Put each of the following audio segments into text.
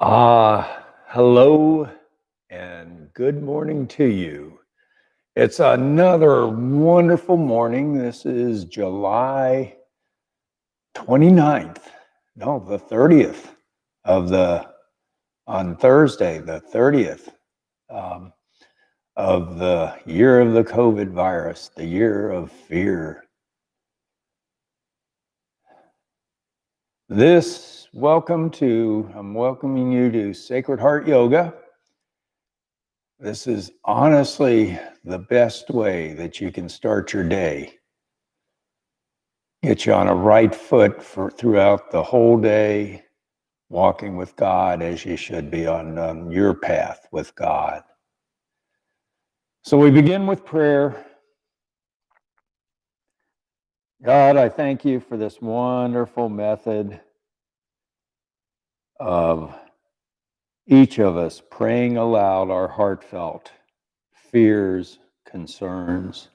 Hello and good morning to you. It's another wonderful morning. This is July 29th, no, the 30th on Thursday, the 30th um, of the year of the COVID virus, the year of fear. I'm welcoming you to Sacred Heart Yoga. This is honestly the best way that you can start your day. Get you on a right foot throughout the whole day, walking with God as you should be on your path with God. So we begin with prayer. God, I thank you for this wonderful method of each of us praying aloud our heartfelt fears, concerns,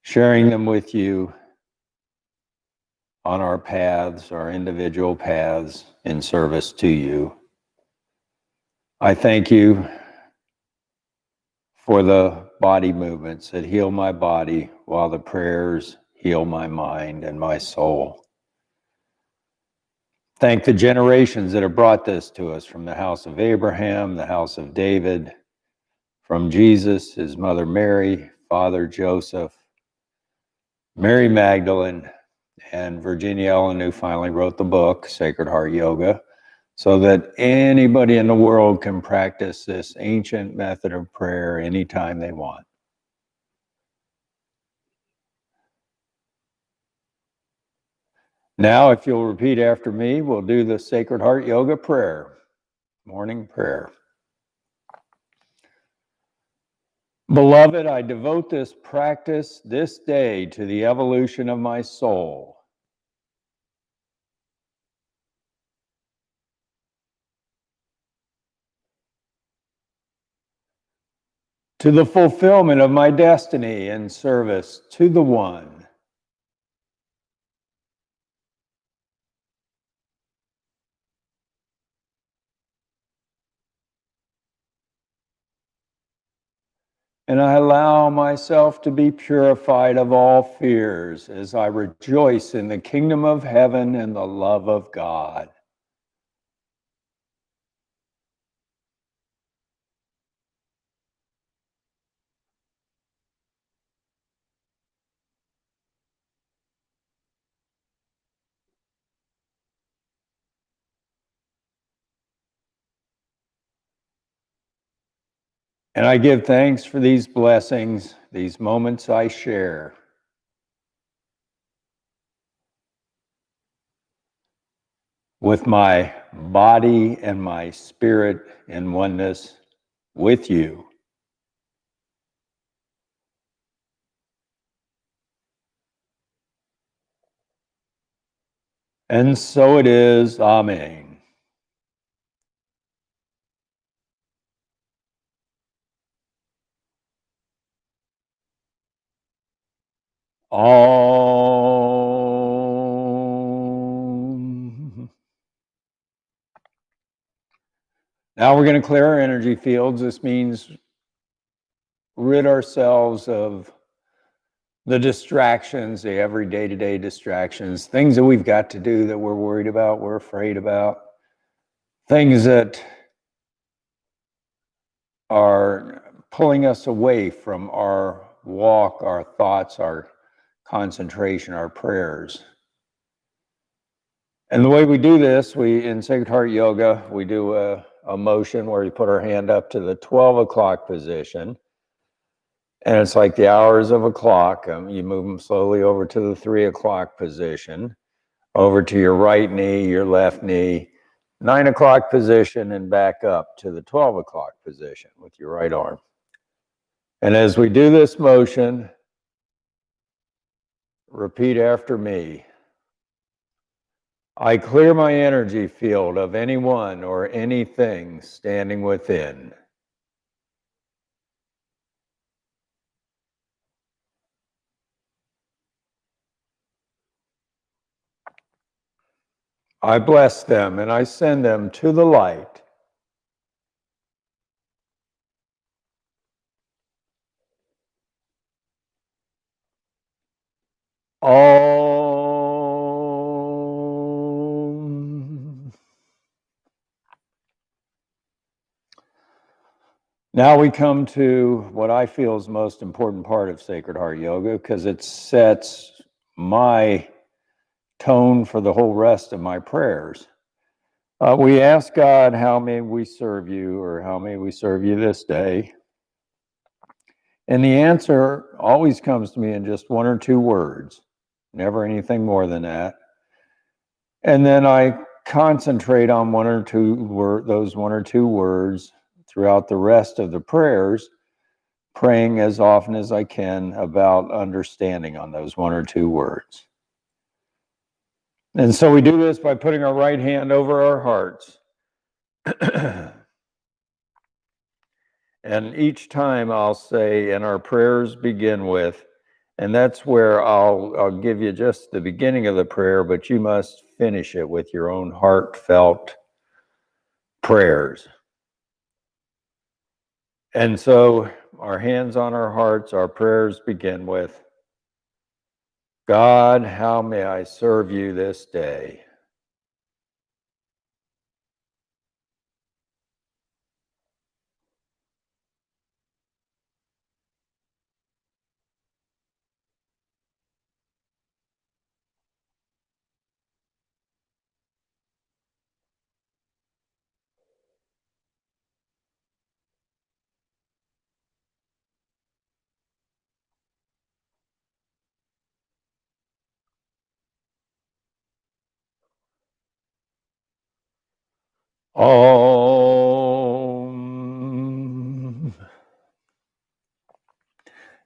sharing them with you on our paths, our individual paths in service to you. I thank you for the body movements that heal my body while the prayers heal my mind and my soul. Thank the generations that have brought this to us from the house of Abraham, the house of David, from Jesus, his mother Mary, Father Joseph, Mary Magdalene, and Virginia Ellen, who finally wrote the book, Sacred Heart Yoga, so that anybody in the world can practice this ancient method of prayer anytime they want. Now, if you'll repeat after me, we'll do the Sacred Heart Yoga prayer, morning prayer. Beloved, I devote this practice this day to the evolution of my soul. To the fulfillment of my destiny and service to the One. And I allow myself to be purified of all fears as I rejoice in the kingdom of heaven and the love of God. And I give thanks for these blessings, these moments I share. With my body and my spirit in oneness with you. And so it is. Amen. Om. Now we're going to clear our energy fields. This means rid ourselves of the distractions, the every day-to-day distractions, things that we've got to do that we're worried about, we're afraid about, things that are pulling us away from our walk, our thoughts, our concentration, our prayers. And the way we do this, in Sacred Heart Yoga, we do a motion where we put our hand up to the 12 o'clock position. And it's like the hours of a clock. You move them slowly over to the 3 o'clock position, over to your right knee, your left knee, 9 o'clock position, and back up to the 12 o'clock position with your right arm. And as we do this motion, repeat after me. I clear my energy field of anyone or anything standing within. I bless them and I send them to the light. Om. Now we come to what I feel is the most important part of Sacred Heart Yoga, because it sets my tone for the whole rest of my prayers. We ask God, how may we serve you, or how may we serve you this day? And the answer always comes to me in just one or two words, never anything more than that. And then I concentrate on those one or two words throughout the rest of the prayers, praying as often as I can about understanding on those one or two words. And so we do this by putting our right hand over our hearts. And each time I'll say, and our prayers begin with, and that's where I'll give you just the beginning of the prayer, but you must finish it with your own heartfelt prayers. And so our hands on our hearts, our prayers begin with, God, how may I serve you this day? Om.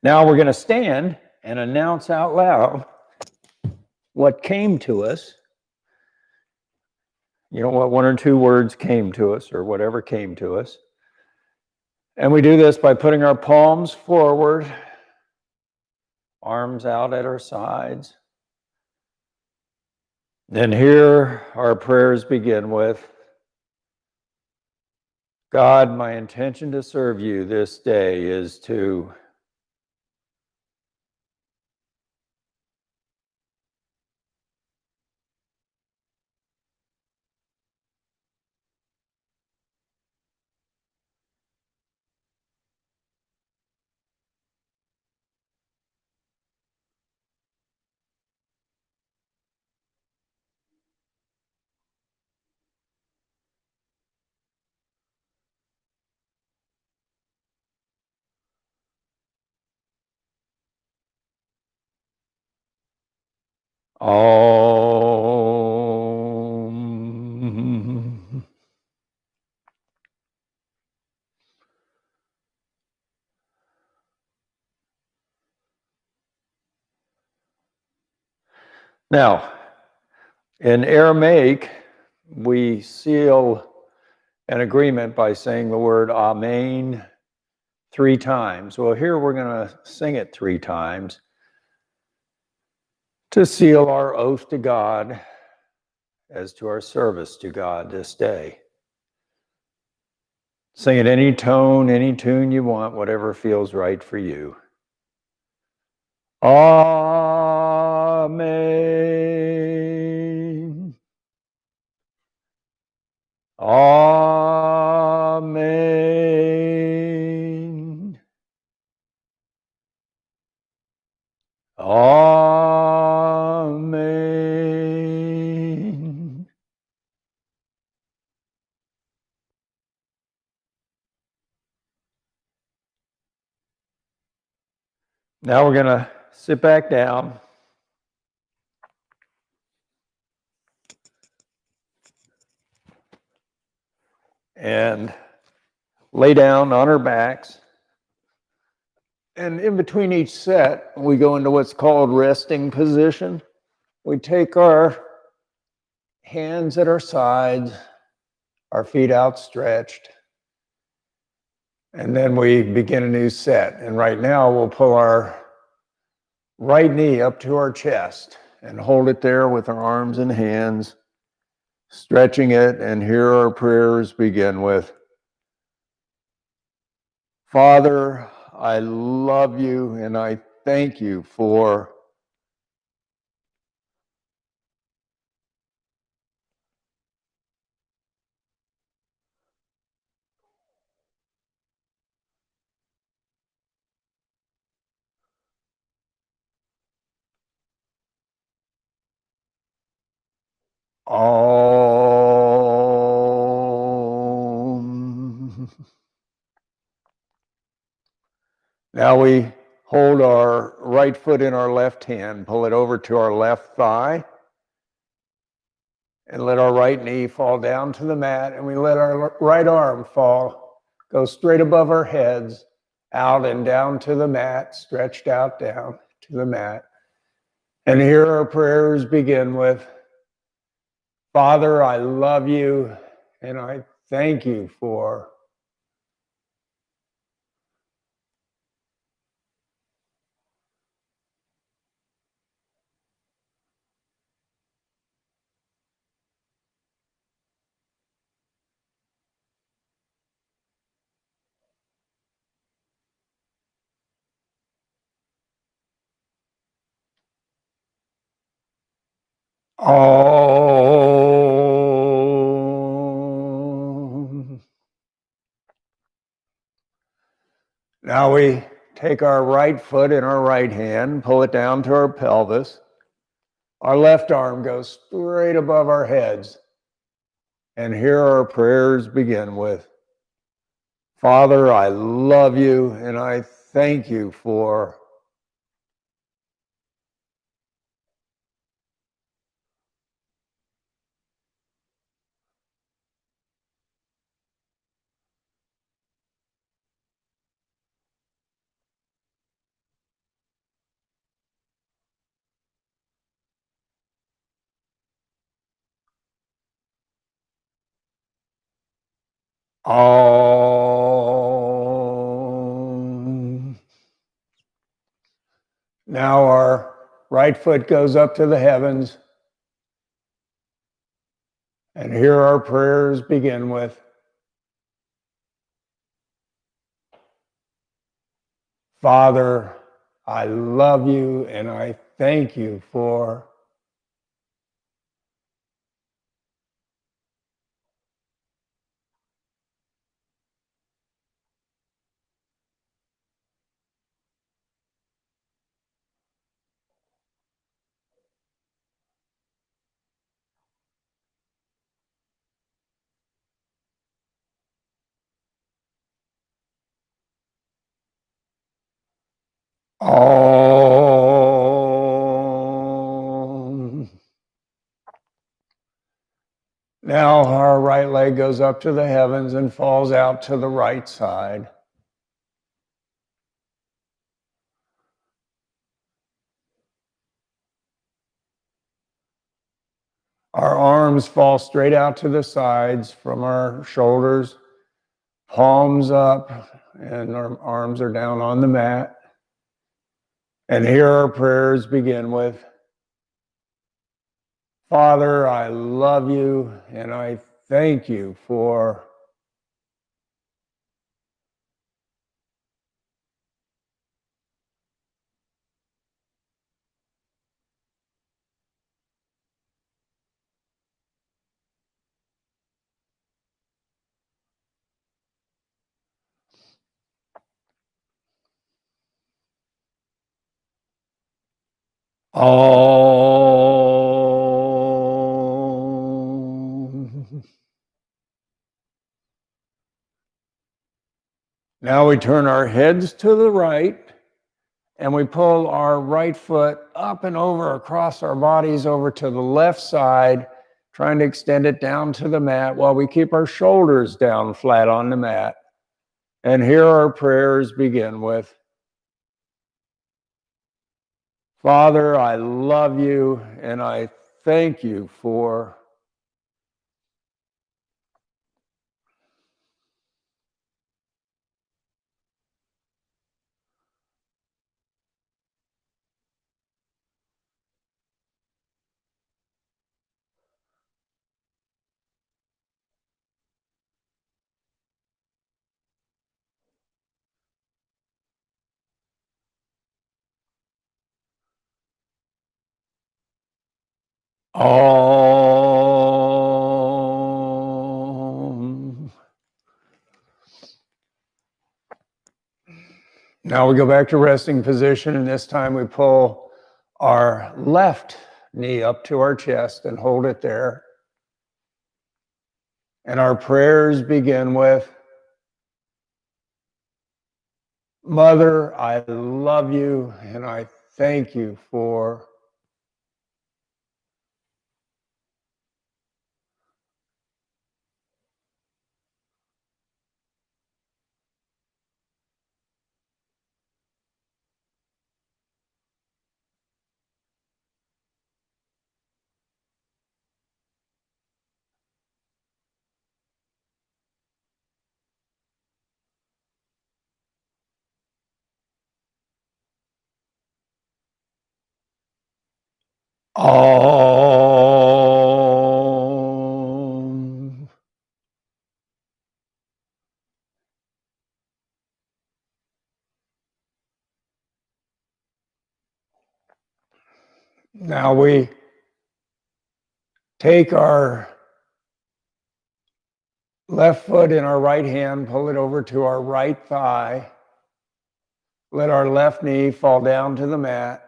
Now we're going to stand and announce out loud what came to us. You know what, one or two words came to us, or whatever came to us. And we do this by putting our palms forward, arms out at our sides. Then here our prayers begin with, God, my intention to serve you this day is to Om. Now, in Aramaic, we seal an agreement by saying the word Amen 3 times. Well, here we're going to sing it 3 times to seal our oath to God as to our service to God this day. Sing it any tone, any tune you want, whatever feels right for you. Amen. Amen. Amen. Now we're going to sit back down and lay down on our backs. And in between each set, we go into what's called resting position. We take our hands at our sides, our feet outstretched, and then we begin a new set. And right now, we'll pull our right knee up to our chest and hold it there with our arms and hands. stretching it, and here our prayers begin with, Father, I love you and I thank you for all. Now we hold our right foot in our left hand, pull it over to our left thigh, and let our right knee fall down to the mat, and we let our right arm go straight above our heads, out and down to the mat, stretched out down to the mat. And here our prayers begin with, Father, I love you, and I thank you for all. Now we take our right foot in our right hand, pull it down to our pelvis. Our left arm goes straight above our heads. And here our prayers begin with, Father, I love you and I thank you for all. Now our right foot goes up to the heavens. And here our prayers begin with, Father, I love you and I thank you for all. Now our right leg goes up to the heavens and falls out to the right side. Our arms fall straight out to the sides from our shoulders, palms up, and our arms are down on the mat. And here our prayers begin with, Father, I love you and I thank you for all. Now we turn our heads to the right and we pull our right foot up and over across our bodies over to the left side, trying to extend it down to the mat while we keep our shoulders down flat on the mat. And here our prayers begin with, Father, I love you and I thank you for Om. Now we go back to resting position, and this time we pull our left knee up to our chest and hold it there. And our prayers begin with, Mother, I love you and I thank you for. Om. Now we take our left foot in our right hand, pull it over to our right thigh. Let our left knee fall down to the mat.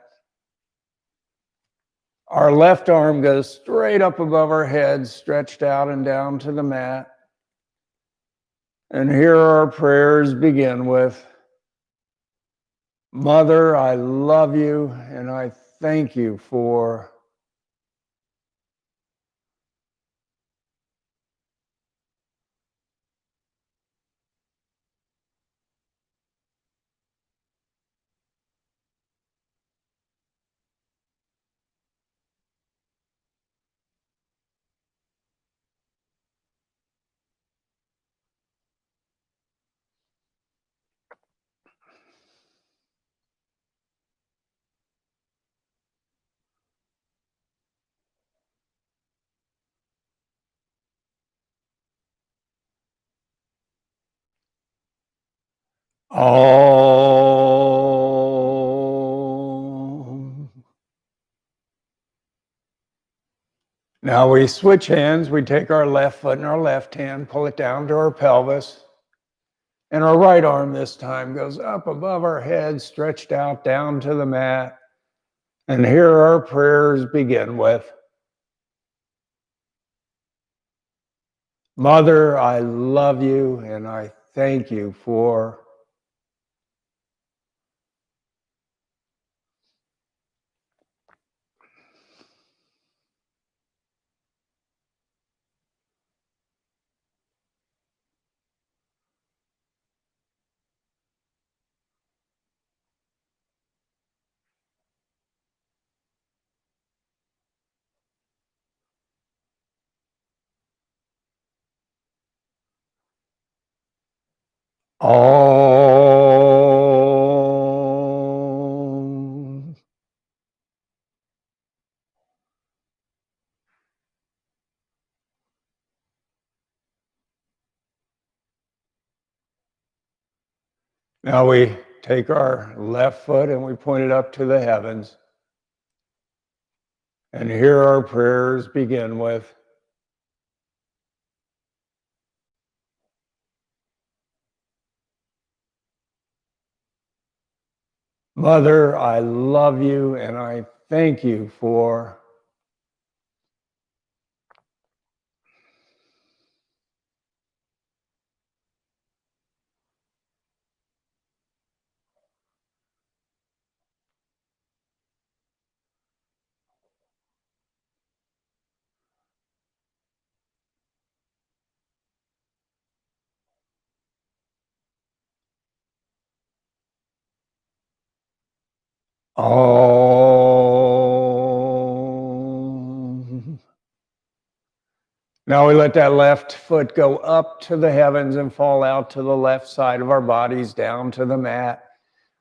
Our left arm goes straight up above our head, stretched out and down to the mat. And here our prayers begin with, Mother, I love you and I thank you for. Om. Now we switch hands. We take our left foot in our left hand, pull it down to our pelvis. And our right arm this time goes up above our head, stretched out down to the mat. And here our prayers begin with, Mother, I love you and I thank you for. Om. Now we take our left foot and we point it up to the heavens. And here our prayers begin with, Mother, I love you and I thank you for. Om. Now we let that left foot go up to the heavens and fall out to the left side of our bodies, down to the mat,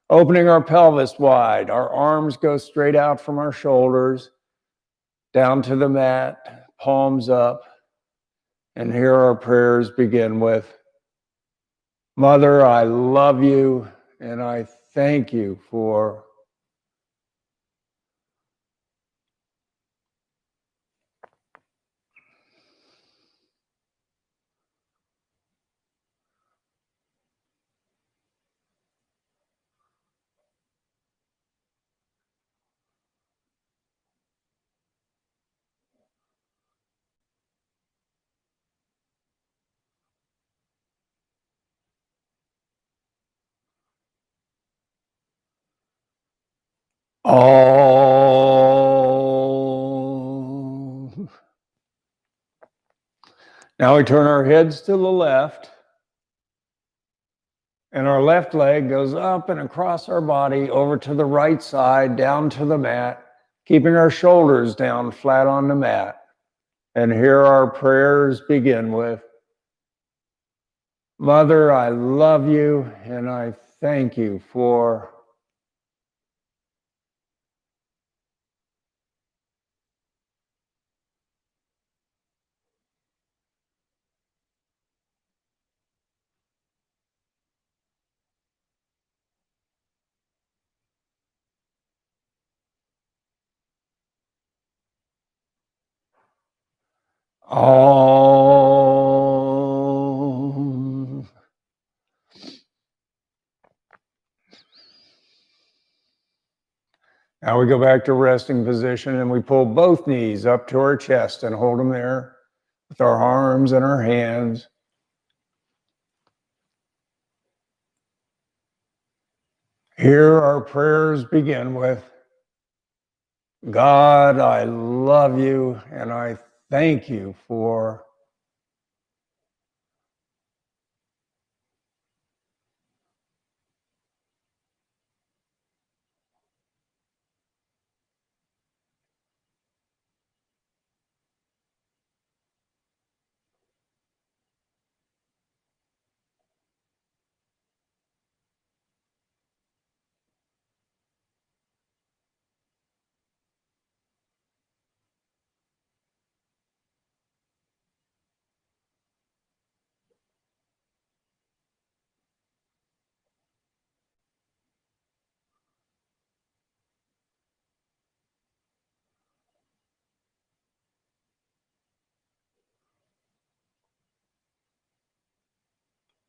opening our pelvis wide. Our arms go straight out from our shoulders, down to the mat, palms up. And here our prayers begin with, Mother, I love you and I thank you for. Om. Now we turn our heads to the left, and our left leg goes up and across our body over to the right side, down to the mat, keeping our shoulders down flat on the mat. And here our prayers begin with, Mother, I love you, and I thank you for... Om. Now we go back to resting position and we pull both knees up to our chest and hold them there with our arms and our hands. Here our prayers begin with, God, I love you and I thank you for...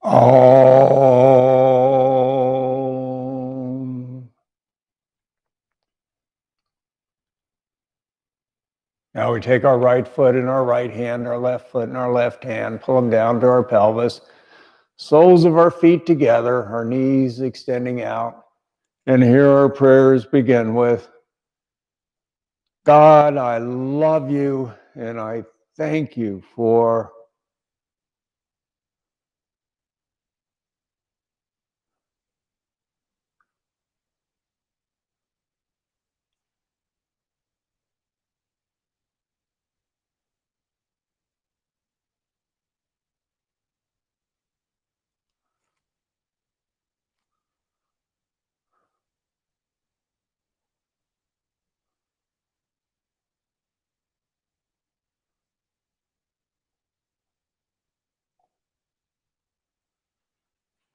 Om. Now we take our right foot in our right hand, our left foot in our left hand, pull them down to our pelvis, soles of our feet together, our knees extending out. And here our prayers begin with, God, I love you and I thank you for...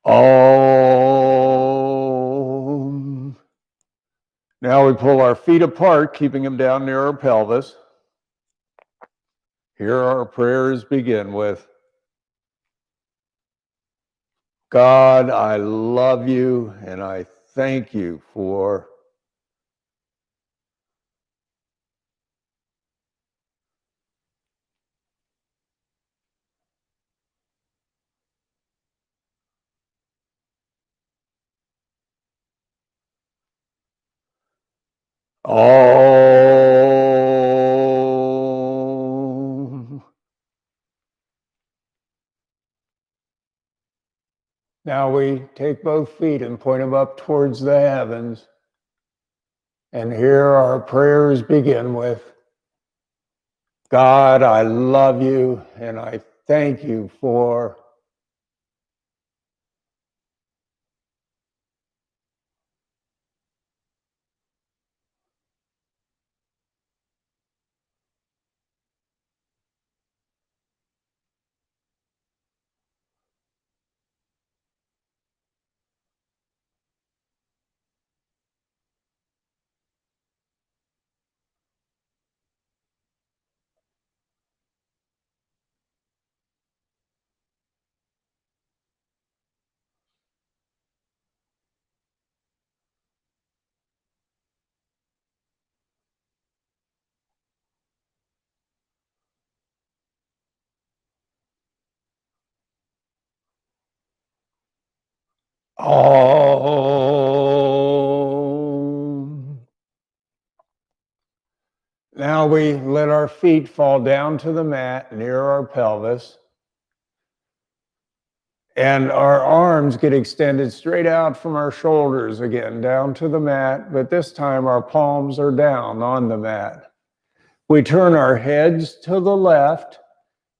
Om. Now we pull our feet apart, keeping them down near our pelvis. Here our prayers begin with, God, I love you and I thank you for... Om. Now we take both feet and point them up towards the heavens. And here our prayers begin with, God, I love you and I thank you for... Om. Now we let our feet fall down to the mat near our pelvis. And our arms get extended straight out from our shoulders again, down to the mat, but this time our palms are down on the mat. We turn our heads to the left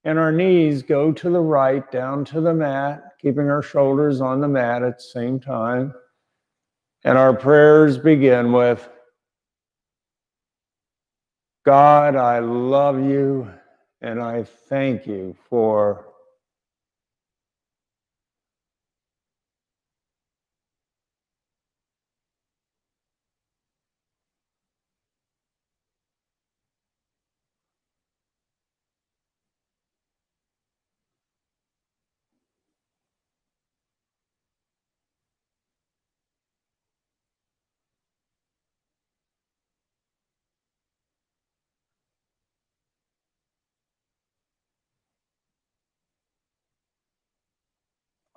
and our knees go to the right, down to the mat, keeping our shoulders on the mat at the same time. And our prayers begin with, God, I love you and I thank you for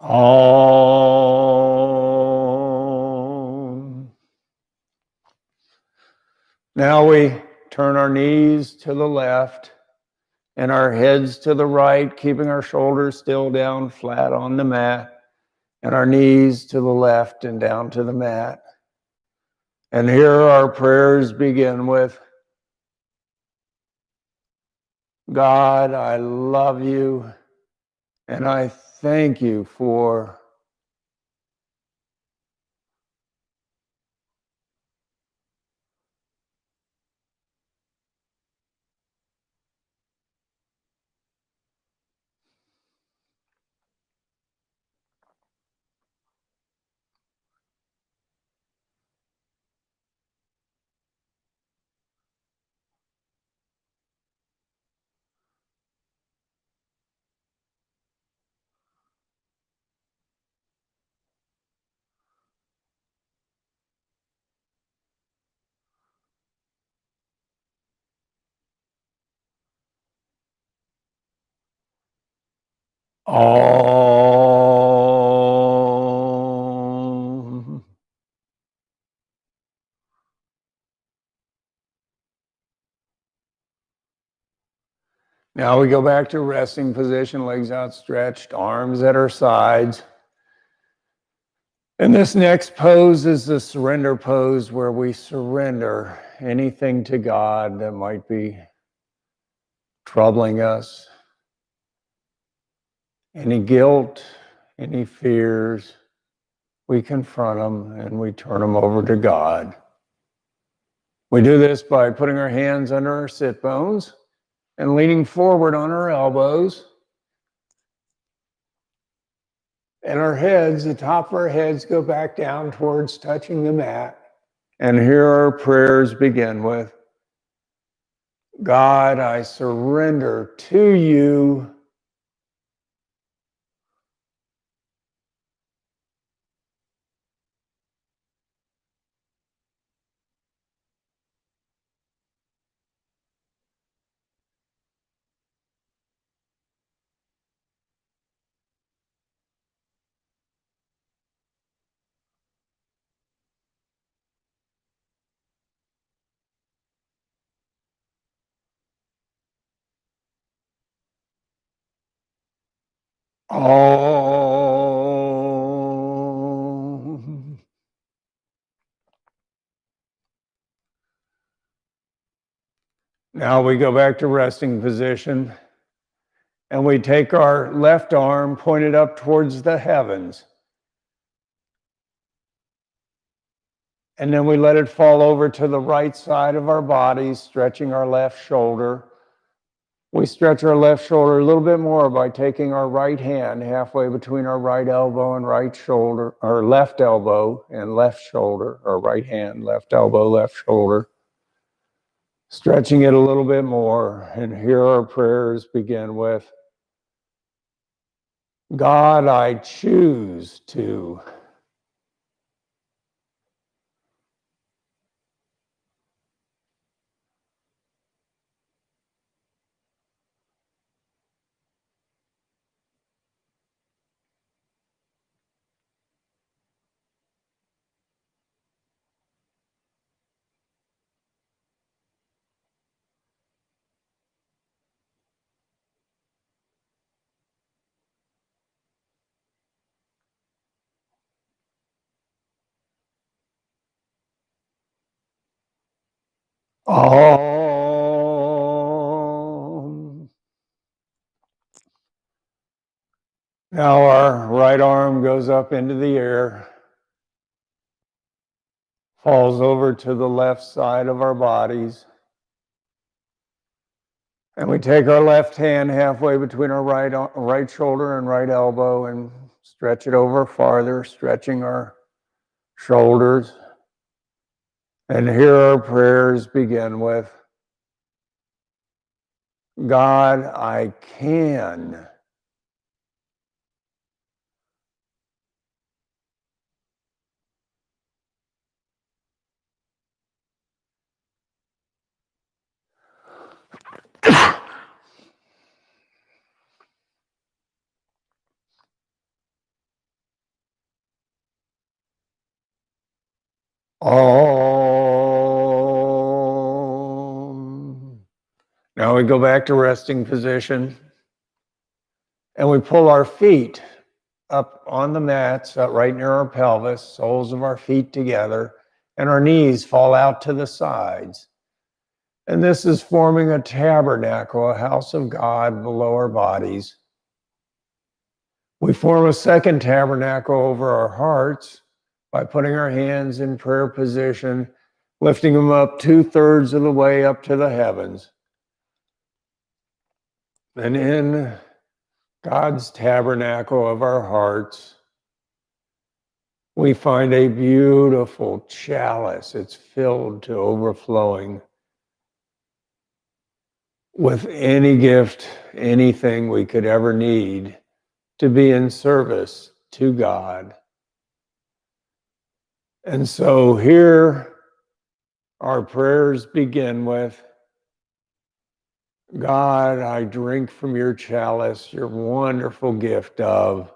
all. Now we turn our knees to the left and our heads to the right, keeping our shoulders still down flat on the mat, and our knees to the left and down to the mat. And here our prayers begin with, God, I love you, and I thank you for all. Now we go back to resting position, legs outstretched, arms at our sides. And this next pose is the surrender pose, where we surrender anything to God that might be troubling us, any guilt, any fears. We confront them and we turn them over to God. We do this by putting our hands under our sit bones and leaning forward on our elbows. And our heads, the top of our heads, go back down towards touching the mat. And here our prayers begin with, God, I surrender to you. All. Now we go back to resting position and we take our left arm pointed up towards the heavens. And then we let it fall over to the right side of our body, stretching our left shoulder. We stretch our left shoulder a little bit more by taking our right hand halfway between our right elbow and right shoulder, or left elbow and left shoulder, or right hand, left elbow, left shoulder. Stretching it a little bit more. And here our prayers begin with, God, I choose to. Om. Now our right arm goes up into the air, falls over to the left side of our bodies. And we take our left hand halfway between our right shoulder and right elbow and stretch it over farther, stretching our shoulders. And here our prayers begin with, God, I can. Om. Now we go back to resting position and we pull our feet up on the mats, right near our pelvis, soles of our feet together, and our knees fall out to the sides. And this is forming a tabernacle, a house of God below our bodies. We form a second tabernacle over our hearts by putting our hands in prayer position, lifting them up 2/3 of the way up to the heavens. And in God's tabernacle of our hearts, we find a beautiful chalice. It's filled to overflowing with any gift, anything we could ever need to be in service to God. And so here our prayers begin with, God, I drink from your chalice, your wonderful gift of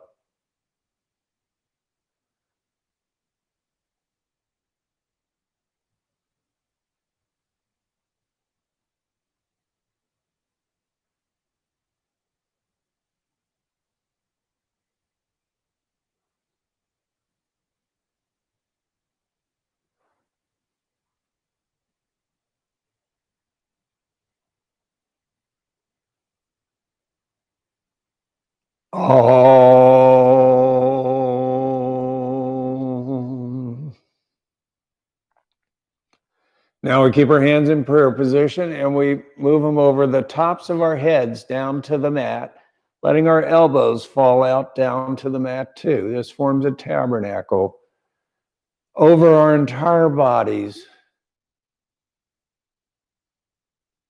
Om. Now we keep our hands in prayer position and we move them over the tops of our heads down to the mat, letting our elbows fall out down to the mat too. This forms a tabernacle over our entire bodies.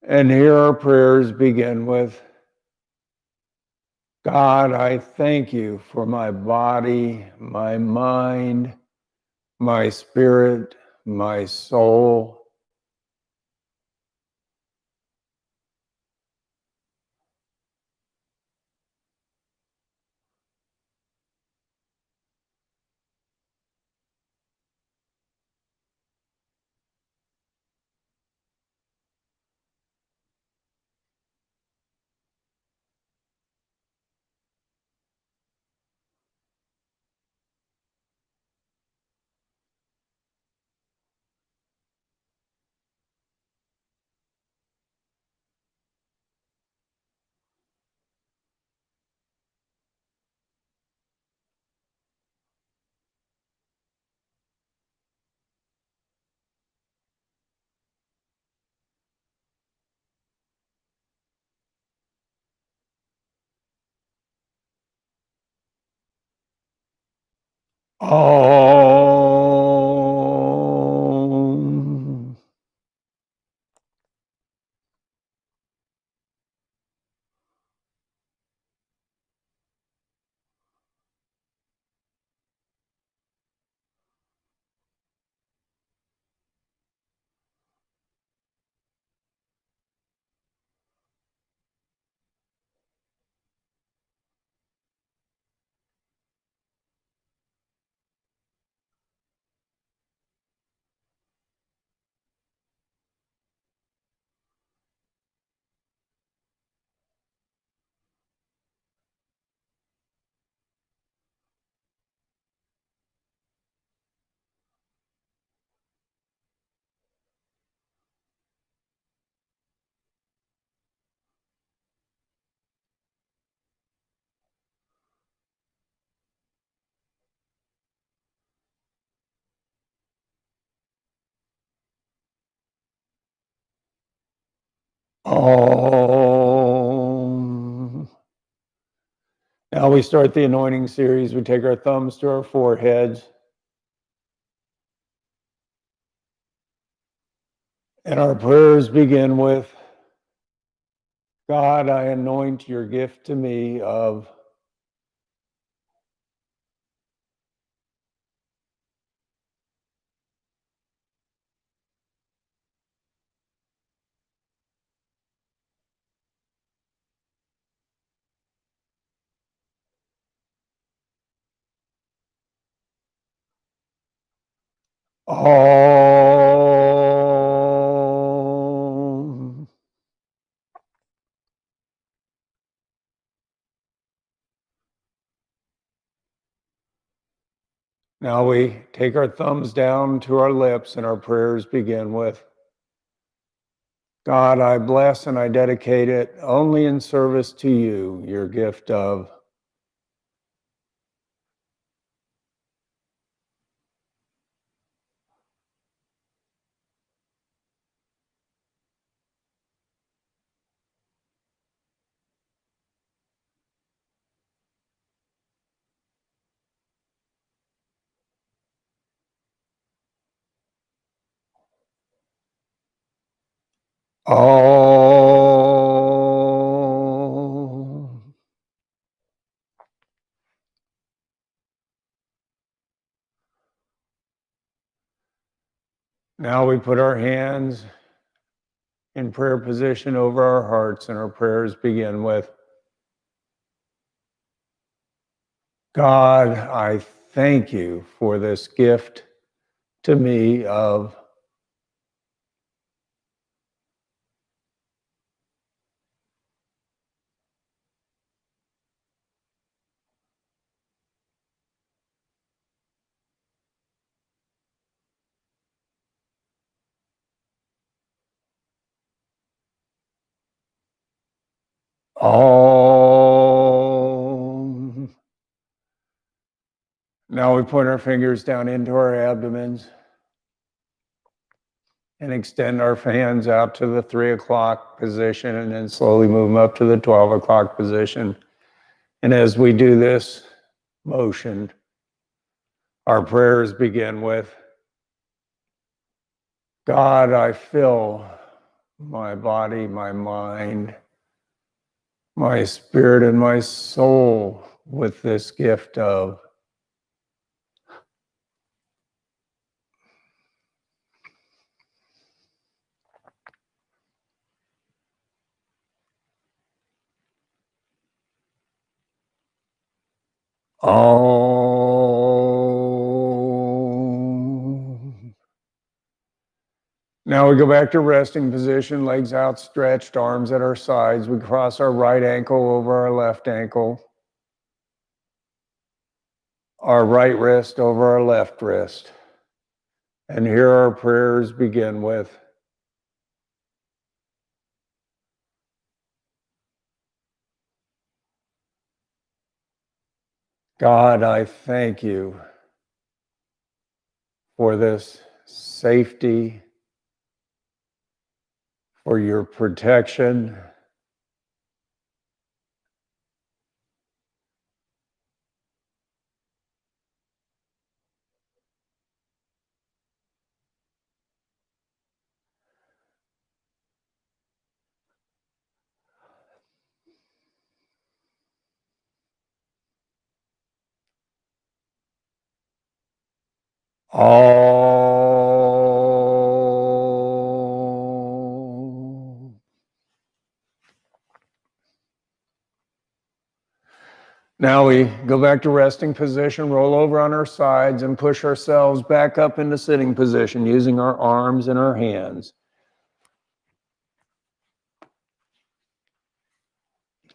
And here our prayers begin with, God, I thank you for my body, my mind, my spirit, my soul. Om. Om. Now we start the anointing series. We take our thumbs to our foreheads. And our prayers begin with, God, I anoint your gift to me of Om. Now we take our thumbs down to our lips and our prayers begin with, God, I bless and I dedicate it only in service to you, your gift of Om. Now we put our hands in prayer position over our hearts, and our prayers begin with, God, I thank you for this gift to me of Om. Now we point our fingers down into our abdomens and extend our hands out to the 3 o'clock position, and then slowly move them up to the 12 o'clock position. And as we do this motion, our prayers begin with, God, I fill my body, my mind, my spirit, and my soul with this gift of Om. Now we go back to resting position, legs outstretched, arms at our sides. We cross our right ankle over our left ankle, our right wrist over our left wrist. And here our prayers begin with, God, I thank you for this safety, for your protection, Om. Now we go back to resting position, roll over on our sides, and push ourselves back up into sitting position using our arms and our hands.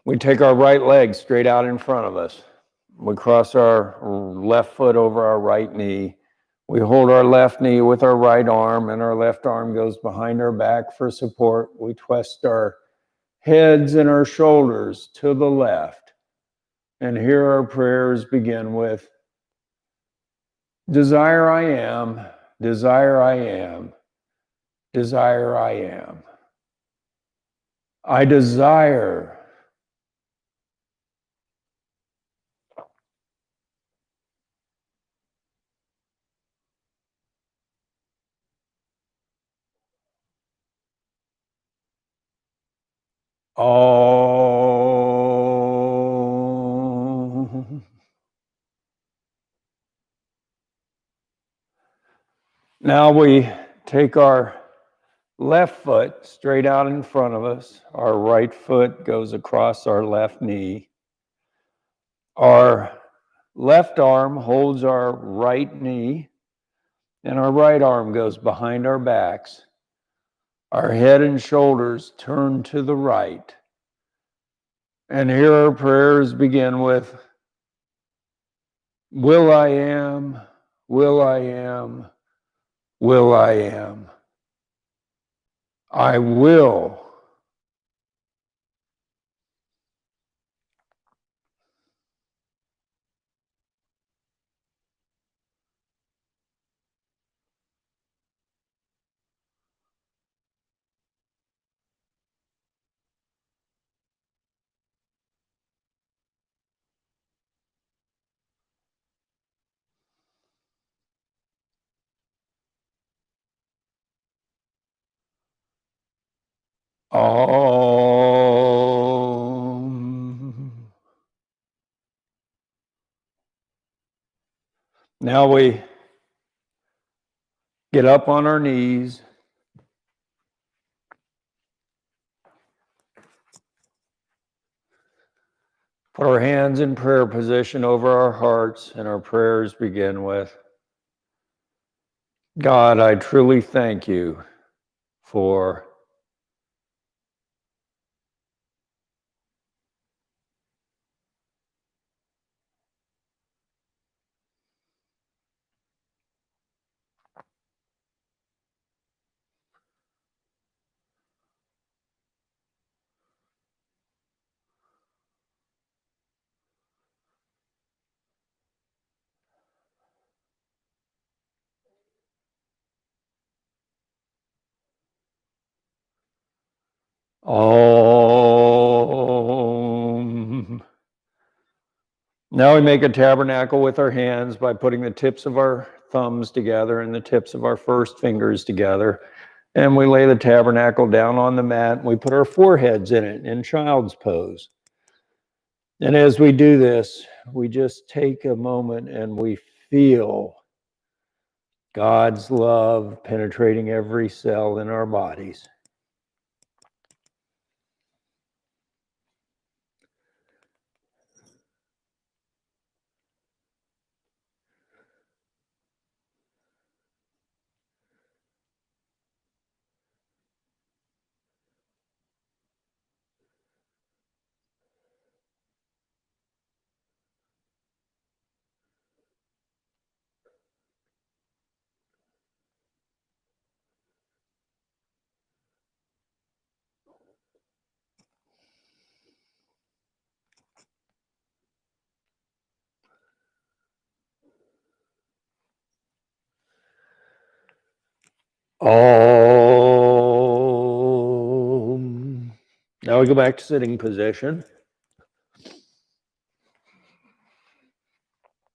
We take our right leg straight out in front of us. We cross our left foot over our right knee. We hold our left knee with our right arm, and our left arm goes behind our back for support. We twist our heads and our shoulders to the left. And here our prayers begin with, desire I am, desire I am, desire I am. I desire all. Now we take our left foot straight out in front of us. Our right foot goes across our left knee. Our left arm holds our right knee, and our right arm goes behind our backs. Our head and shoulders turn to the right. And here our prayers begin with, will I am, will I am, will I am. I will. Now we get up on our knees. Put our hands in prayer position over our hearts, and our prayers begin with, God, I truly thank you for all. Now we make a tabernacle with our hands by putting the tips of our thumbs together and the tips of our first fingers together. And we lay the tabernacle down on the mat. And we put our foreheads in it in child's pose. And as we do this, we just take a moment and we feel God's love penetrating every cell in our bodies. Om. Now we go back to sitting position.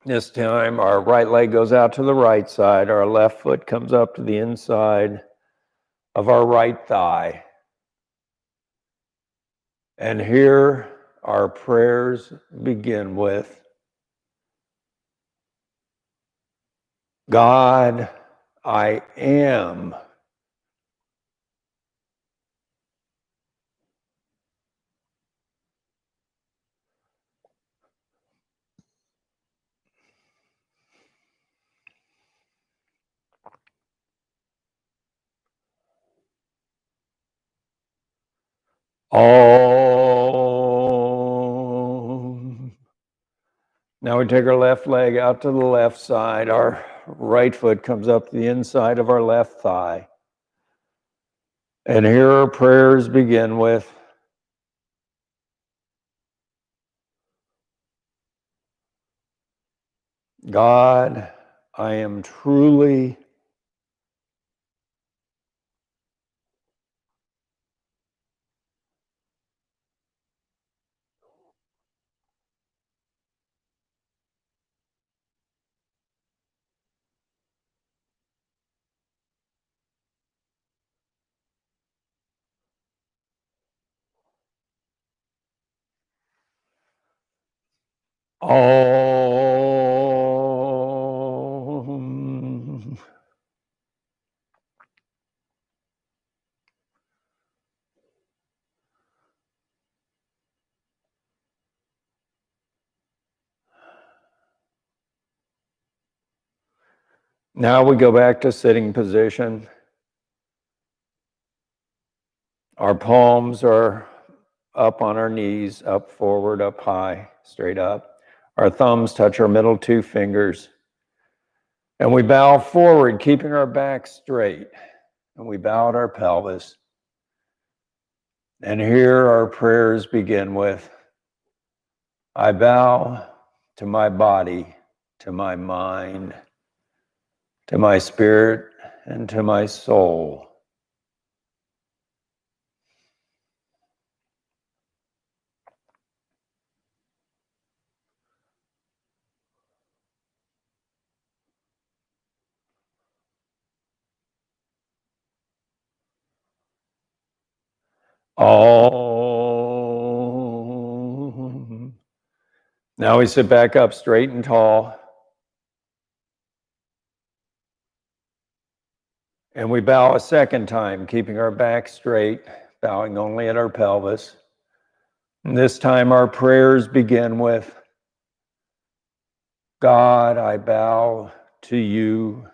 This time our right leg goes out to the right side. Our left foot comes up to the inside of our right thigh. And here our prayers begin with, God, I am. Om. Now we take our left leg out to the left side. Our right foot comes up to the inside of our left thigh. And here our prayers begin with, God, I am truly Om. Now we go back to sitting position. Our palms are up on our knees, up, forward, up high, straight up. Our thumbs touch our middle two fingers. And we bow forward, keeping our back straight. And we bow at our pelvis. And here our prayers begin with, I bow to my body, to my mind, to my spirit, and to my soul. Om. Now we sit back up straight and tall. And we bow a second time, keeping our back straight, bowing only at our pelvis. And this time our prayers begin with, God, I bow to you.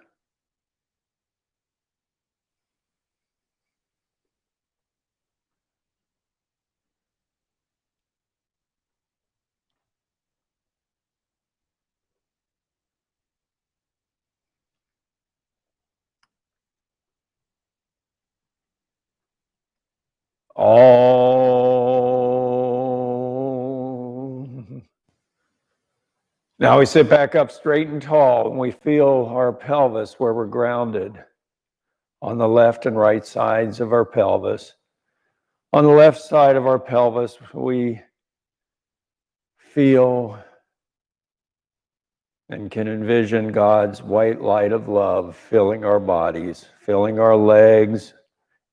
Om. Now we sit back up straight and tall, and we feel our pelvis where we're grounded on the left and right sides of our pelvis. On the left side of our pelvis, we feel and can envision God's white light of love filling our bodies, filling our legs,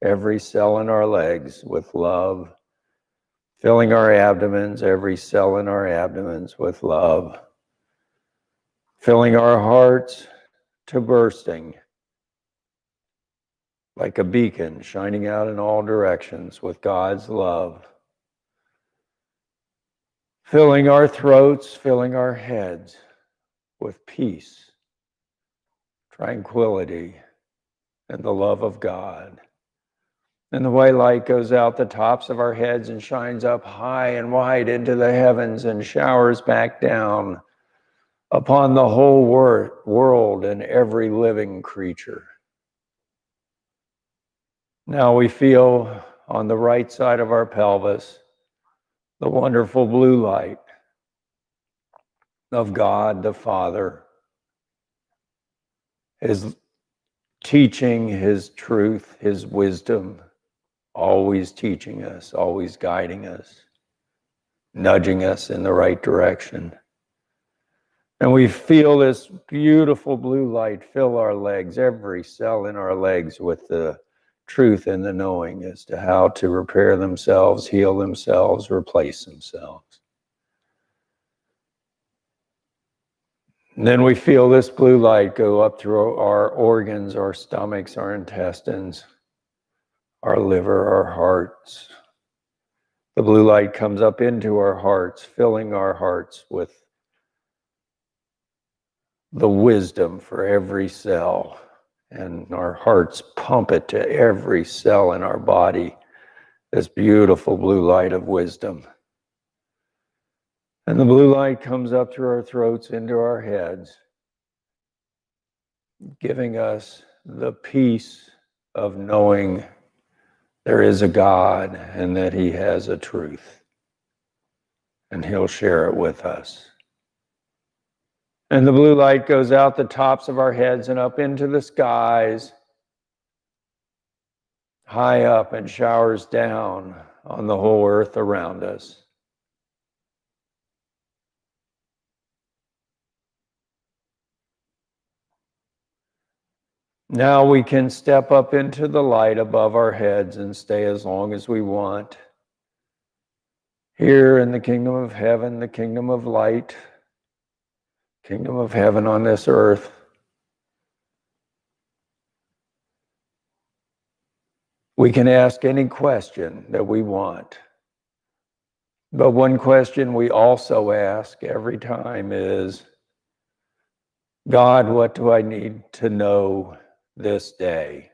every cell in our legs with love, filling our abdomens, every cell in our abdomens with love, filling our hearts to bursting like a beacon shining out in all directions with God's love, filling our throats, filling our heads with peace, tranquility, and the love of God. And the white light goes out the tops of our heads and shines up high and wide into the heavens and showers back down upon the whole world and every living creature. Now we feel on the right side of our pelvis the wonderful blue light of God the Father, His teaching, His truth, His wisdom, always teaching us, always guiding us, nudging us in the right direction. And we feel this beautiful blue light fill our legs, every cell in our legs, with the truth and the knowing as to how to repair themselves, heal themselves, replace themselves. And then we feel this blue light go up through our organs, our stomachs, our intestines, our liver, our hearts. The blue light comes up into our hearts, filling our hearts with the wisdom for every cell. And our hearts pump it to every cell in our body, this beautiful blue light of wisdom. And the blue light comes up through our throats into our heads, giving us the peace of knowing there is a God and that He has a truth, and He'll share it with us. And the blue light goes out the tops of our heads and up into the skies, high up, and showers down on the whole earth around us. Now we can step up into the light above our heads and stay as long as we want. Here in the kingdom of heaven, the kingdom of light, Kingdom of heaven on this earth. We can ask any question that we want. But one question we also ask every time is, God, what do I need to know this day?